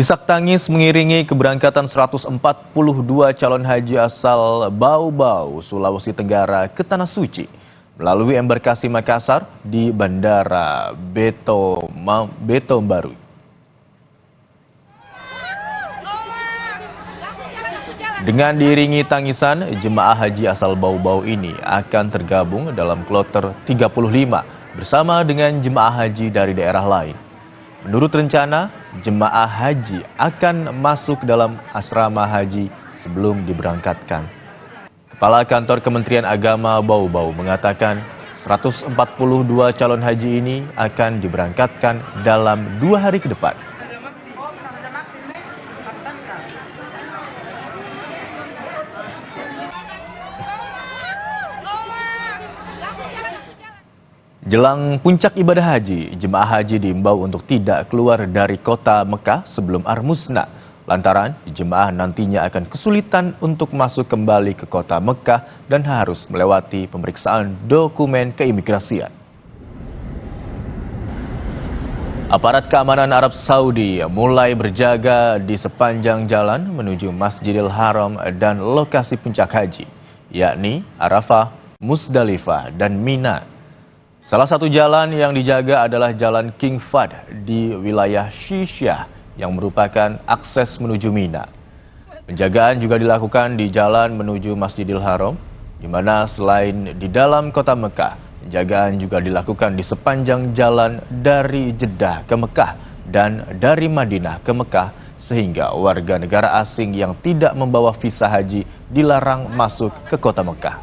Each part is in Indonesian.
Isak tangis mengiringi keberangkatan 142 calon haji asal Bau-Bau, Sulawesi Tenggara ke Tanah Suci melalui embarkasi Makassar di Bandara Betombaru. Dengan diiringi tangisan, jemaah haji asal Bau-Bau ini akan tergabung dalam kloter 35 bersama dengan jemaah haji dari daerah lain. Menurut rencana, jemaah haji akan masuk dalam asrama haji sebelum diberangkatkan. Kepala Kantor Kementerian Agama Bau-Bau mengatakan 142 calon haji ini akan diberangkatkan dalam 2 hari ke depan. Jelang puncak ibadah haji, jemaah haji diimbau untuk tidak keluar dari kota Mekah sebelum Armusna. Lantaran jemaah nantinya akan kesulitan untuk masuk kembali ke kota Mekah dan harus melewati pemeriksaan dokumen keimigrasian. Aparat keamanan Arab Saudi mulai berjaga di sepanjang jalan menuju Masjidil Haram dan lokasi puncak haji, yakni Arafah, Musdalifah, dan Mina. Salah satu jalan yang dijaga adalah Jalan King Fahd di wilayah Syisyah yang merupakan akses menuju Mina. Penjagaan juga dilakukan di jalan menuju Masjidil Haram, di mana selain di dalam kota Mekah, penjagaan juga dilakukan di sepanjang jalan dari Jeddah ke Mekah dan dari Madinah ke Mekah, sehingga warga negara asing yang tidak membawa visa haji dilarang masuk ke kota Mekah.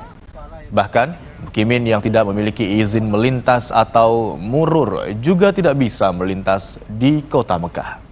Bahkan, mukimin yang tidak memiliki izin melintas atau murur juga tidak bisa melintas di kota Mekah.